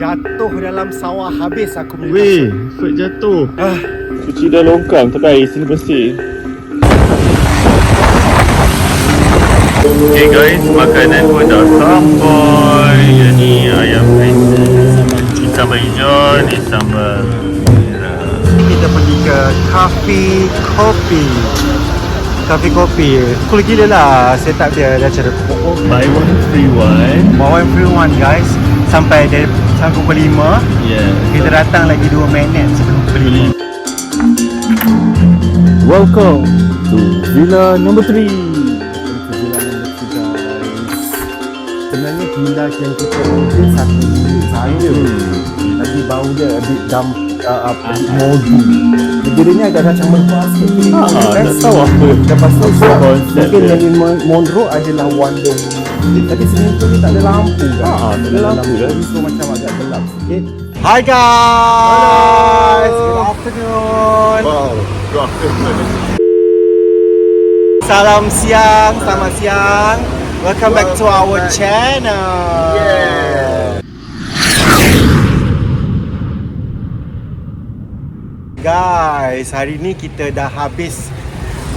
Jatuh dalam sawah habis aku punya. Weh, Fred jatuh. Cuci dah longkang, tak air sini bersih. Okay guys, makanan pun dah sampai. Yang ni ayam princess, ni sambal hijau, ni sambal merah. Kita pergi ke Cafe Kopi. Cool gila lah setup dia. Dia cara Buy one free one. bawa free one guys. Sampai dari pukul 5. Yeah. Kita datang lagi 2 minit sebelum beli. Welcome to Villa number 3. Sebenarnya villa yang kita mungkin satu bilik saja. Tapi bau dia a bit moldy. Jadinya agak kacang merpah sikit. Tak tahu apa. Lepas tu konsep mungkin dia. yang Monroe adalah Wonder Woman. Tapi sebenarnya tu tak ada lampu kan? Tak ada lampu dah. So macam agak gelap sikit. Hi guys! Good afternoon! Wow, good afternoon. Salam siang, selamat siang. Welcome back to our channel. Yeah. Guys, hari ni kita dah habis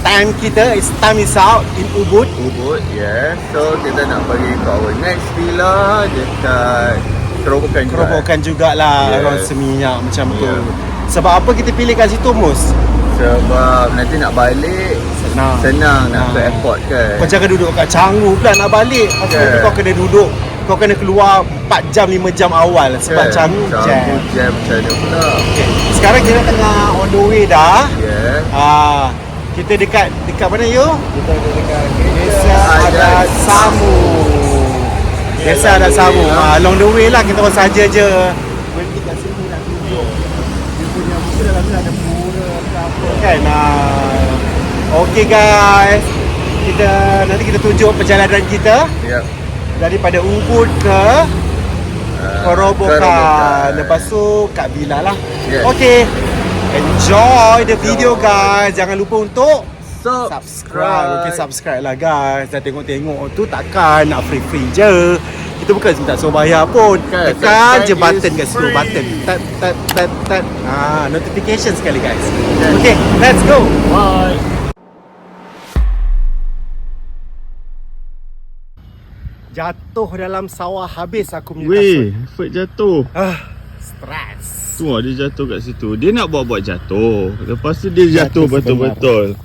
time kita. Time is out in Ubud. Ubud, yeah. So kita nak pergi ke our next villa dekat Kerobokan Jugalah, Yeah. around Seminyak macam tu. Yeah. Sebab apa kita pilih kat situ, Mus? Sebab nanti nak balik senang nak ke airport kan. Kau jangan duduk kat Canggu pula nak balik. Maksudnya kau kena duduk, kau kena keluar 4 jam 5 jam awal sebab Canggu jam macam mana pula. Okay. Sekarang kita tengah on the way dah. Yeah. Kita dekat mana you? Kita dekat Desa Adat Samu. Desa Adat Samu. Along the way lah kita orang saja je. Berhenti kat sini nak tunjuk. Dia punya muka dalam ni ada pura ke apa kan. Okay guys. Nanti kita tunjuk perjalanan kita. Yep. Daripada Ubud ke Kerobokan. Lepas tu kat Villa lah. Yes. Okay. Enjoy the video guys. Jangan lupa untuk subscribe. Okay, subscribe lah guys. Dah tengok-tengok tu takkan nak free je. Kita bukan minta suruh bayar pun. Tekan je button kat situ. Button tat. Notification sekali guys. Okay, let's go. Bye. Jatuh dalam sawah habis aku punya Weh, Fred jatuh. Stress. Tu dia jatuh kat situ. Dia nak buat jatuh. Lepas tu dia jatuh betul-betul.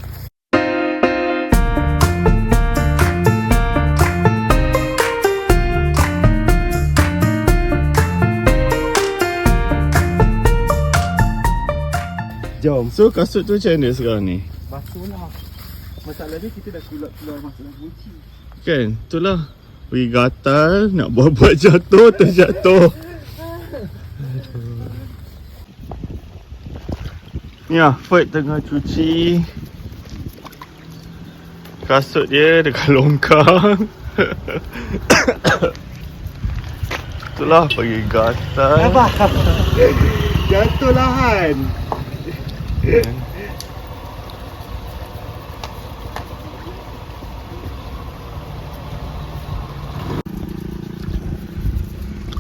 Jom. So kasut tu macam mana sekarang ni? Basuh lah. Masalahnya kita dah keluar masalah kunci. Kan? Itulah. Pergi gatal, nak buat jatuh, terjatuh. Ni lah, Fred tengah cuci kasut dia dekat longkang. Itulah, pergi gatal. Apa? Jatuh lah Han.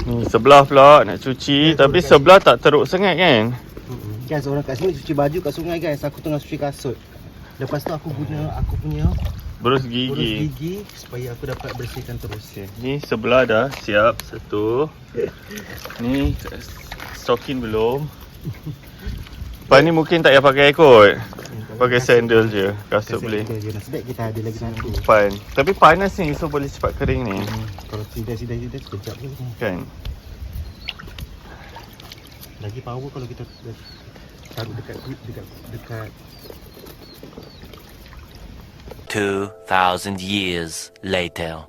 Ni sebelah pula nak cuci, tapi sebelah tak teruk sangat kan? Guys, orang kat sini cuci baju kat sungai guys. Aku tengah cuci kasut. Lepas tu aku punya Berus urus gigi. gigi supaya aku dapat bersihkan terus. Ni sebelah dah siap satu. Ni stokin belum. Lepas ni mungkin tak payah pakai kot. Pakai sandal je. Kasut boleh. Nasib baik kita ada lagi satu. Pan. Tapi panas ni, so boleh cepat kering ni. Kalau tidak sekejap je. Kan? Lagi power kalau kita taruh dekat 2,000 years later.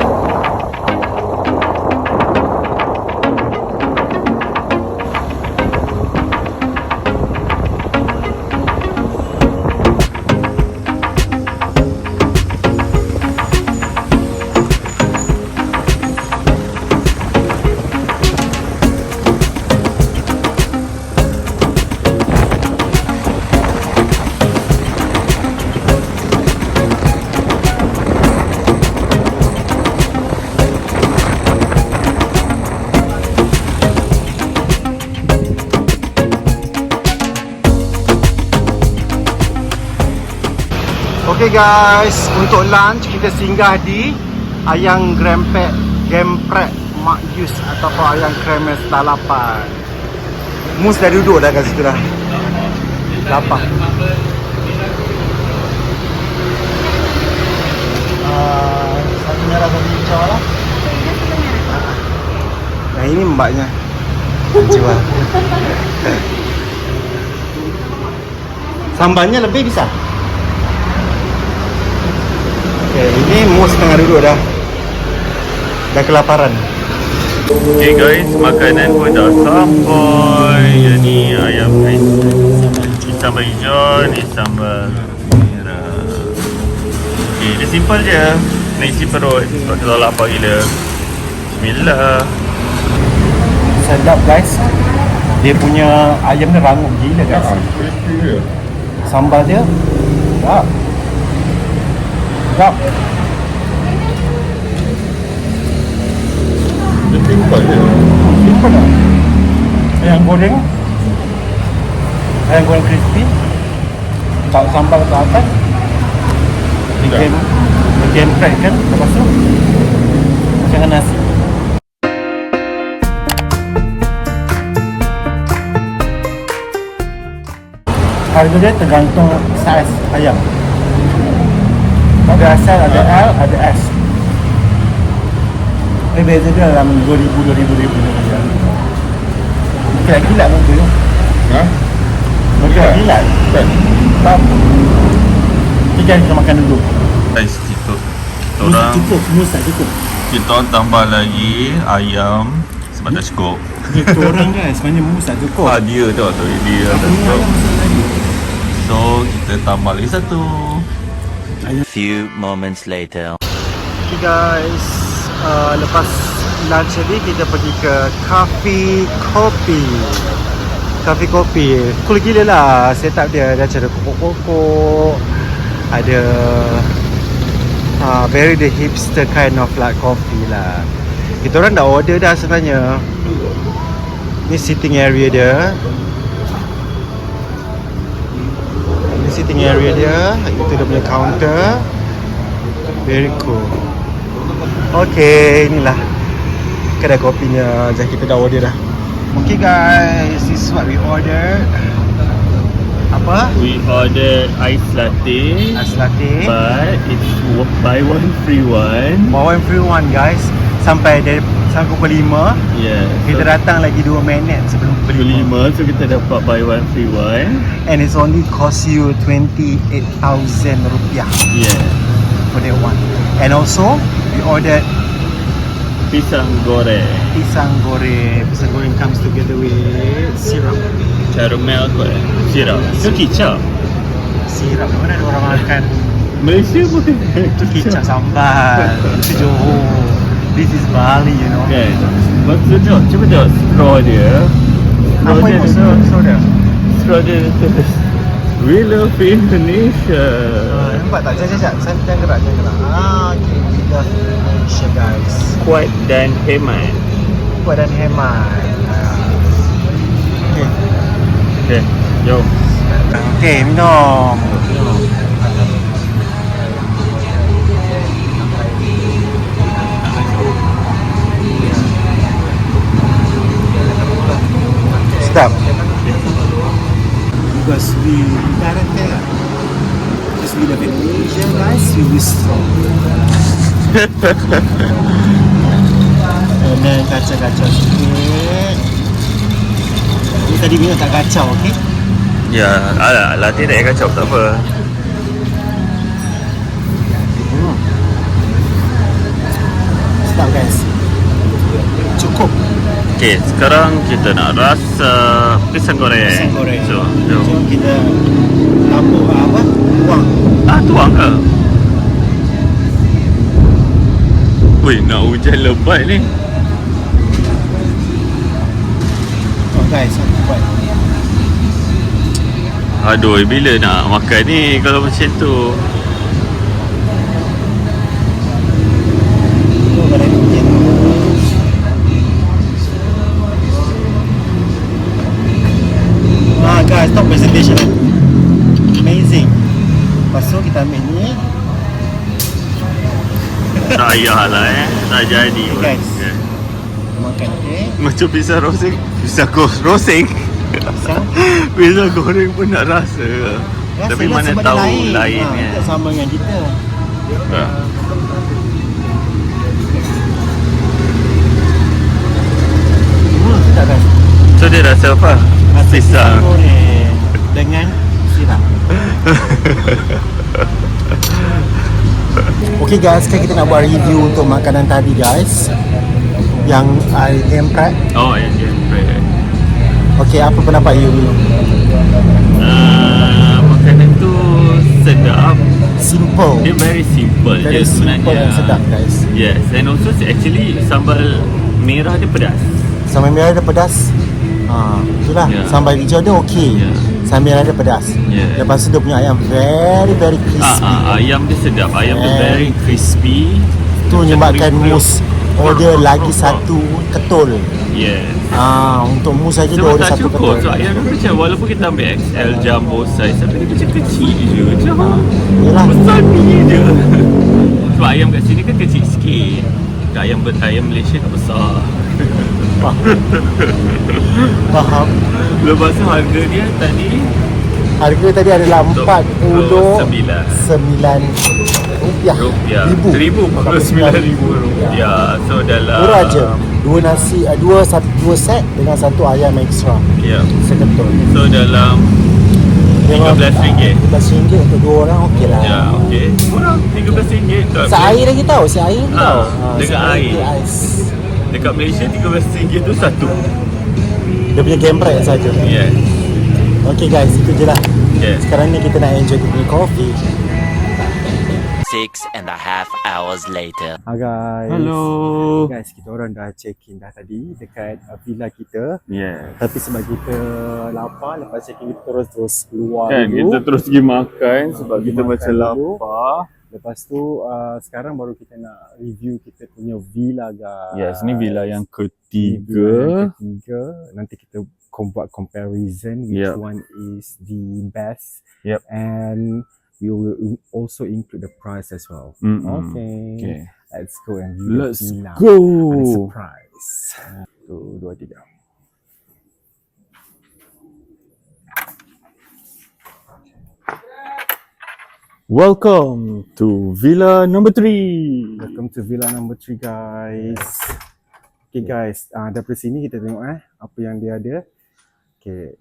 Okay guys, untuk lunch kita singgah di Ayam Gemprek Mak Yus ataupun Ayam Kremes Lalapan. Mus dah duduk dah kat situ dah. Lapar. Satu merah satu hijau lah. Yang ini mbaknya jual. Sambalnya lebih bisa. Okay, ini mus tengah duduk dah. Dah kelaparan. Okay guys, makanan pun dah sampai. Jadi ayam guys. Ni sambal hijau, ni sambal merah. Okay, dia simple je. Nak isi perut. Sebab tu dah lapar gila. Bismillah. Sedap guys. Dia punya ayam ni rangup gila guys. Sambal dia sedap. Sedap. Dia simple je. Simple lah. Ayam goreng crispy. Tak sambal ke atas. Gemprek kan. Lepas tu macam nasi. Harga dia tergantung saiz ayam. Ada asal, ada L, ada S. Beza dia dalam 2,000 saja. Gila muka tu. Ha? Muka gila. Kan? Tak. Kita makan dulu. Guys, cukup. Kita orang Mus tak cukup. kita orang tambah lagi ayam sebab tak cukup. Kita orang kan sebenarnya mus tak cukup. Dia tu atau dia tak cukup. So kita tambah lagi satu. Few moments later. Okay guys, lepas lunch tadi kita pergi ke Cafe Kopi. Cool gila lah setup dia. Dia ada kokok-kokok, ada very the hipster kind of like coffee lah. Kita orang dah order dah sebenarnya. Ni sitting area dia. Sitting area dia, itu dia punya counter. Very cool. Okay, inilah kedai kopinya. Jadi kita dah order dah. Okay guys, this is what we ordered. Apa? We ordered ice latte, Ice latte. but it's buy one free one. Bawa yang free one guys. Sampai pukul 5. Yeah. Kita datang lagi 2 minit sebelum pukul 5. 5, so kita dapat buy one free one. And it's only cost you 28,000 rupiah Yeah. for that one. And also, we ordered Pisang goreng, pisang goreng. Pisang goreng comes together with syrup. caramel goreng, sirap. Itu kicap. Syrup mana ada orang makan? Malaysia pun Itu kicap sambal. Itu Johor. This is Bali, you know. kan. Maksud tu, cuba tengok straw dia. Apa yang straw dia? Straw dia tulis We love Indonesia. Nampak tak? Sekejap. Jangan gerak. Okay. We love Indonesia, guys. Kuat dan hemat. Kuat dan hemat. Okay. Okay, jom. Okay, minum. Sedap. Because we love Indonesia, guys. We will strong. And then kacau-kacau sikit. Ni tadi minum tak kacau, okay? Ya, alah, latte tak payah kacau, tak apa. Sedap, guys. Cukup. Okay, sekarang kita nak rasa pisang goreng. Pisang goreng. So, So jom. kita tabur apa? Tuang. Tuang ke? Weh, nak hujan lebat ni. Oh guys, aku buat. Aduh, bila nak makan ni kalau macam tu? Oh, pada hujan. Guys, top presentation. Amazing. Lepas tu kita ambil ni. Tak payahlah tak jadi pun. Guys. Makan, okay? Macam pisang roseng. Pisang roseng. Pisang. Pisang goreng pun nak rasa. Tapi Rasalah mana sebab tahu dia lain ha, kan. tak sama dengan kita. Sedap kan? So dia rasa apa? Pisang. Goreng dengan sirap. Okay guys, sekarang kita nak buat review untuk makanan tadi guys. Yang ayam prep. Oh, yang bread. Okay, apa pendapat you? Makanan tu sedap. Simple. Dia very simple Very je sebenarnya. simple and sedap guys. Yes, and also actually sambal merah dia pedas. Sambal merah dia pedas. Itulah. Yeah. Sambal hijau dia okey. Yeah. Sambal merah dia pedas. Yeah. Lepas tu dia punya ayam very crispy. Ayam dia sedap. Ayam dia very crispy. Tu menyebabkan Macam mus order lagi satu ketul. Yes. Untuk mus saja dia Sebab order tak satu cukup. ketul. So ayam dia macam walaupun kita ambil XL jumbo size tapi dia macam kecil je. Macam Yalah. besar ni je. Sebab ayam kat sini kan kecil sikit. Ayam Malaysia tak besar. Faham. Lepas tu harga dia tadi Harga tadi adalah Sembilan. rupiah. Ribu. Rupiah. So dalam Murah je. Dua set dengan satu ayam extra. Ya. Seketul. So dalam RM13. RM13 untuk dua orang okey lah. Ya, okey. Murah RM13. Seair lagi tahu, seair tahu. Dengan air. Ais. Dekat Malaysia RM13 tu satu. Dia punya gemprek saja. Yes. Okay guys, itu je lah. Yes. Sekarang ni kita nak enjoy kita punya coffee. 6.5 hours later. Hi guys. Hello. Guys, kita orang dah check in dah tadi dekat villa kita. Yes. Tapi sebab kita lapar, lepas check in kita terus keluar Kan dulu. kita terus pergi makan sebab Pergi kita makan macam dulu. lapar. Lepas tu sekarang baru kita nak review kita punya villa guys. Yes, ni villa yang Ni villa yang ketiga. ketiga. Nanti kita buat comparison which Yep. one is the best. Yep. And we will also include the price as well. Mm-mm. Okay. Okay. Let's go and view Let's the villa. go. Ada surprise. 1, 2, 3. Welcome to Villa number 3. Welcome to villa number 3 guys. Okay guys, daripada sini kita tengok apa yang dia ada. Okay.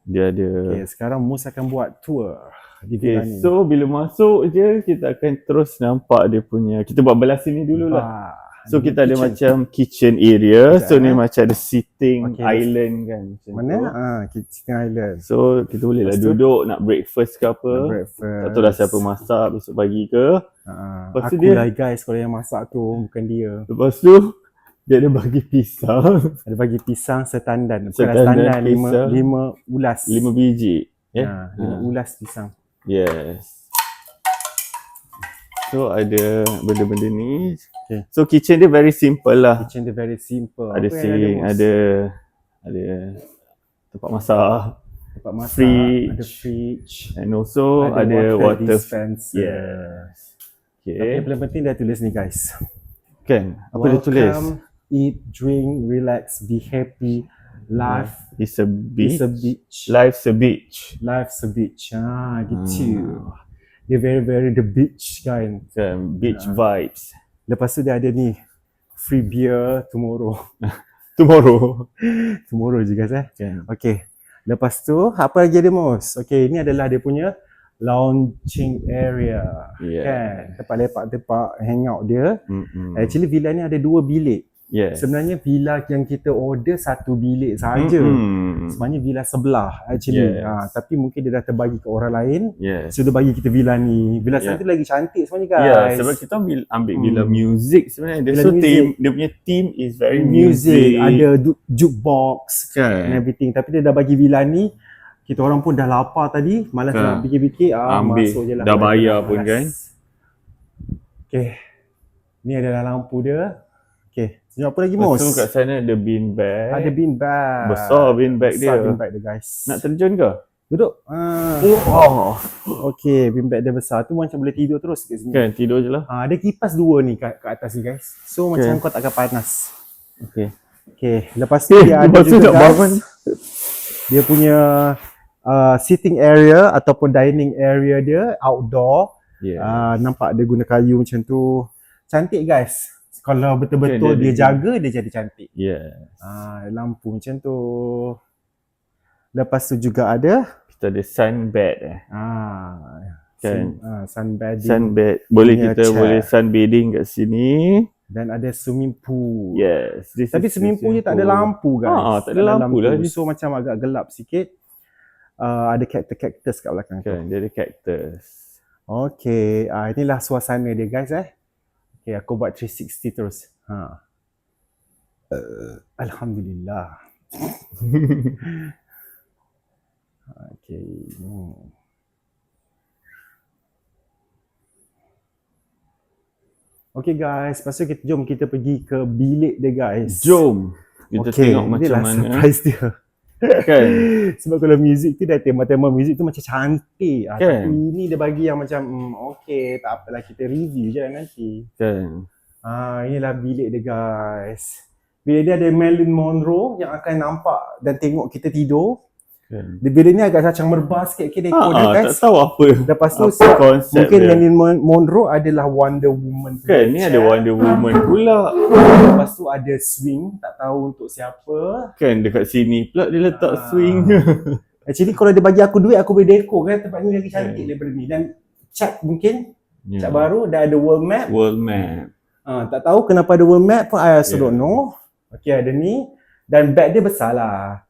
Dia ada. Okay, sekarang Mus akan buat tour di villa ni. Okay, so bila masuk je kita akan terus nampak dia punya. Kita buat belah sini dululah. So ni kita ada kitchen. macam kitchen area. Sekejap, So ni macam ada sitting Okay. island kan macam Mana? tu. Kitchen island. So kita boleh lah Lepas tu? duduk nak breakfast ke apa. Breakfast. Tak tahu dah siapa masak besok pagi ke. Lepas tu Aku dia- lah guys kalau yang masak tu, bukan dia. Lepas tu dia ada bagi pisang Ada bagi pisang setandan. Bukanlah Setandan setandan, pisang. 5 ulas. 5 biji. 5 ulas pisang. Yes. So ada benda-benda ni. Okay. So kitchen dia very simple lah. Kitchen dia very simple. Ada Apa yang sink, Mus? ada tempat masak tempat masak, fridge. ada fridge, and also ada water. dispenser. Yes. Tapi yang Okay. paling penting dia tulis ni guys. Kan? Apa dia tulis? Welcome, eat, drink, relax, be happy. Life It's a beach. is a beach. Life's a beach. Life's a beach. Gitu. Dia very the beach kan. Kan? Beach vibes. Lepas tu dia ada ni free beer tomorrow. Tomorrow. Tomorrow je guys Kan? Okay. Lepas tu apa lagi ada Mus? Okay, ni adalah dia punya lounging area. Yeah. Kan? Tempat lepak, tempat hangout dia. Mm-mm. Actually villa ni ada 2 bilik. Yes. Sebenarnya villa yang kita order 1 bilik saja. Mm-mm. Sebenarnya villa sebelah actually. Yes. Tapi mungkin dia dah terbagi ke orang lain. Yes. So dia bagi kita villa ni. Villa Yeah. satu lagi cantik sebenarnya guys. Ya, sebab kita ambil villa music sebenarnya. Dia Villa so music. theme, dia punya theme is very music, ada jukebox and kan. everything. Tapi dia dah bagi villa ni. Kita orang pun dah lapar tadi. Malas Kan. nak fikir-fikir. Ambil. Masuk je lah. Dah bayar pun Malas. kan. Okay. Ni adalah lampu dia. Okay. Tengok apa lagi Lepas Mus? tu kat sana ada bean bag. Ada bean bag. Besar bean bag Besar dia. bean bag dia guys. Nak terjun ke? Duduk. Oh. Okey, bean bag dia besar tu macam boleh tidur terus kat sini. Kan tidur je lah. Ada kipas 2 ni kat atas ni guys. So macam kau takkan panas. Okay. Okey, lepas tu dia ada lepas tu juga nak bangun. guys. Dia punya sitting area ataupun dining area dia outdoor. Nampak dia guna kayu macam tu. Cantik guys. Kalau betul-betul dia jaga, dia jadi cantik. Lampu macam tu. Lepas tu juga ada Kita ada sunbed kan. Sunbathing. Sunbed. Boleh punya kita chair. boleh sunbathing kat sini. Dan ada swimming pool. Yes. Tapi swimming pool dia tak ada lampu guys. Tak ada lampu lah. So macam agak gelap sikit. Ada cactus kat belakang tu. Kan, dia ada cactus. Okay, inilah suasana dia guys Okay, aku buat 360 terus. Alhamdulillah. Okay. Okay guys, lepas tu jom kita pergi ke bilik dia guys. Jom kita tengok macam inilah mana. surprise dia. Kan? Sebab kalau muzik tu dah tema-tema muzik tu macam cantik. Kan? Tapi ni dia bagi yang macam okay, tak apalah, kita review je lah nanti. Kan? Inilah bilik dia guys. Bilik dia ada Marilyn Monroe yang akan nampak dan tengok kita tidur. Kan? Bilik ni agak macam merbah sikit dekor dia guys. Tak tahu apa. Lepas tu apa konsep mungkin dia. Marilyn Monroe adalah Wonder Woman. Kan, ni ada Wonder Woman pula. Lepas tu ada swing, tak tahu untuk siapa. Kan dekat sini pula dia letak swing. Actually kalau dia bagi aku duit, aku boleh dekor kan tempat ni lagi cantik daripada ni. Dan cat mungkin, cat baru, dah ada world map. World map. Tak tahu kenapa ada world map pun, I also don't know. Okay, ada ni. Dan bag dia besar lah.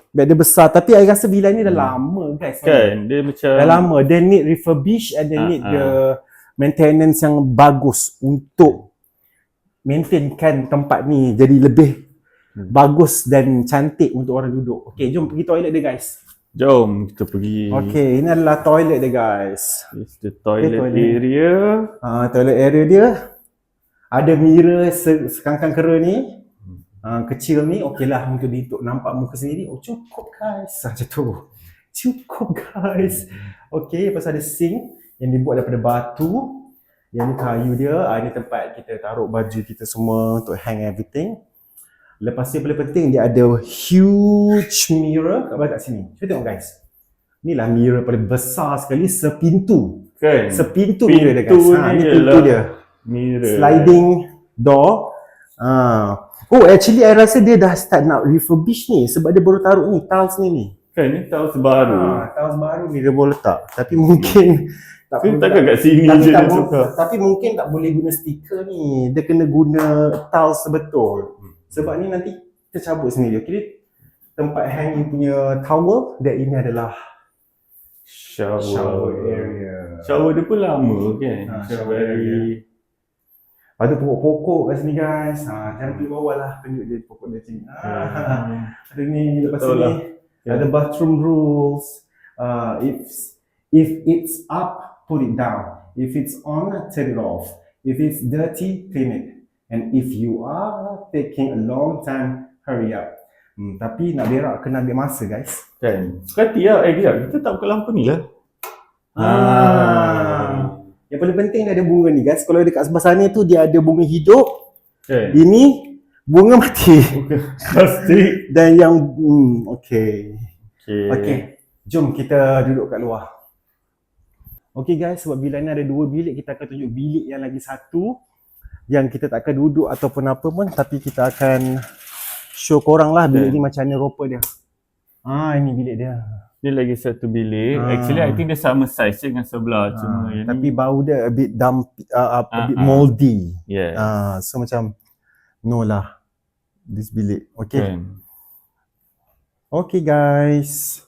Bag dia besar, tapi I rasa villa ni dah lama guys. Kan, dia macam dah lama. They need refurbish and they need the maintenance yang bagus untuk maintainkan tempat ni jadi lebih bagus dan cantik untuk orang duduk. Okay, jom pergi toilet dia guys. Jom kita pergi. Okay, ini adalah toilet dia guys. This the toilet toilet. area. Toilet area dia ada mirror sekangkang kera ni. Kecil ni okey lah untuk nampak muka sendiri. Oh cukup guys. Macam tu. Cukup guys. Okey, lepas ada sink yang dibuat daripada batu. Yang ni kayu dia. Ini tempat kita taruh baju kita semua untuk hang everything. Lepas tu yang paling penting dia ada huge mirror kat sini. Cuba tengok guys. Inilah mirror paling besar sekali sepintu. Kan? Sepintu mirror dia guys. Ni pintu dia. Mirror. Sliding door. Oh actually I rasa dia dah start nak refurbish ni sebab dia baru taruh ni tiles ni. Kan ni tiles baru. Tiles baru ni dia baru letak. Tapi mungkin takkan kat sini je dia suka. tapi mungkin tak boleh guna stiker ni. Dia kena guna tiles betul. Sebab ni nanti kita cabut sendiri. Okay, tempat hanging punya towel dan ini adalah shower area. Shower dia pun lama kan. Shower area. Ada pokok-pokok kat sini guys. Jangan pergi bawah lah. Tunjuk dia pokok dia sini. Ada ni lepas ni. Ada bathroom rules. If it's up, put it down. If it's on, turn it off. If it's dirty, clean it. And if you are taking a long time, hurry up. Tapi nak berak kena ambil masa guys. Kan? Sekali lah. Kita tak buka lampu ni lah. Yang paling penting dia ada bunga ni guys. Kalau dekat sebelah sana tu dia ada bunga hidup. Kan? Ini bunga mati. Plastik. Dan yang okay. Jom kita duduk kat luar. Okay guys, sebab bilik ni ada 2 bilik, kita akan tunjuk bilik yang lagi satu yang kita tak akan duduk ataupun apa pun, tapi kita akan show korang lah bilik ni macam mana rupa dia. Ini bilik dia. Ni lagi satu bilik. Actually I think dia sama size dengan sebelah. Cuma yang tapi ni bau dia a bit dumpy, a bit moldy. Yeah. So macam no lah this bilik. Okay. Kan? Okay guys.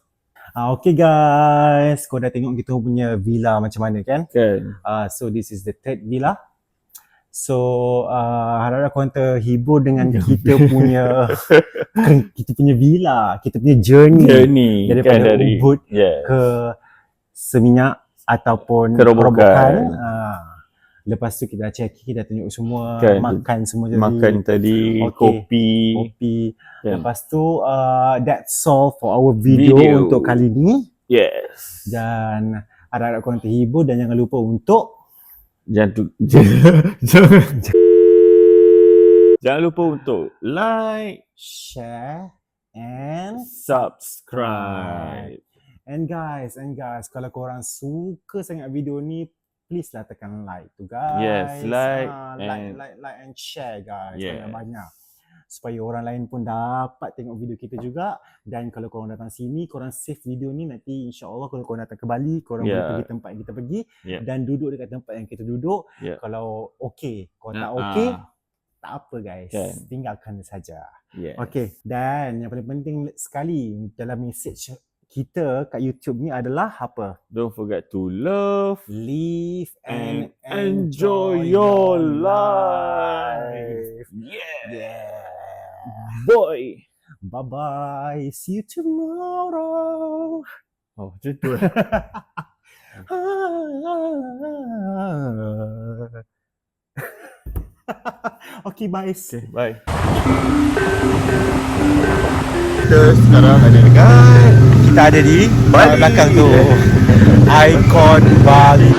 Okay guys, kau dah tengok kita punya villa macam mana kan? Kan? So this is the third villa. So harap-harap korang terhibur dengan kita punya villa, kita punya journey daripada Ubud ke Seminyak ataupun Kerobokan. Lepas tu kita dah check, kita tunjuk semua, Kan. makan semua jadi. Makan tadi, Okey. kopi. Kan. Lepas tu that's all for our video untuk kali ni. Yes. Dan harap-harap korang terhibur dan jangan lupa untuk Jangan lupa untuk like, share and subscribe. And guys, kalau korang suka sangat video ni, please lah tekan like tu guys. Yes, like like and share guys. Yeah. Banyak. Supaya orang lain pun dapat tengok video kita juga. Dan kalau korang datang sini, korang save video ni, nanti insya-Allah kalau korang datang ke Bali, korang boleh pergi tempat yang kita pergi dan duduk dekat tempat yang kita duduk. Kalau okey, kalau tak okey, tak apa guys. Tinggalkan saja. Okey. Dan yang paling penting sekali dalam message kita kat YouTube ni adalah apa? Don't forget to love, live and enjoy your life. Yeah. Boy. Bye-bye. See you tomorrow. Oh, macam tu. Okay, bye. Okay, bye. Kita sekarang ada dekat, kita ada di Bali. belakang tu Icon Bali.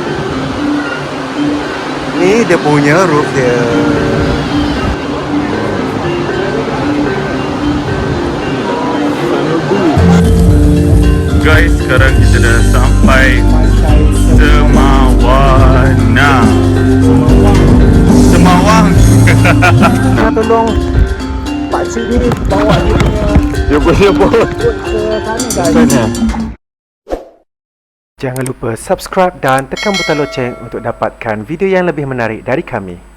Ni dia punya roof dia. Guys, sekarang kita dah sampai Semawana. Semawang. Tolong Pak Cik ni bawa dia punya Jemput. ke sana. Jangan lupa subscribe dan tekan butang loceng untuk dapatkan video yang lebih menarik dari kami.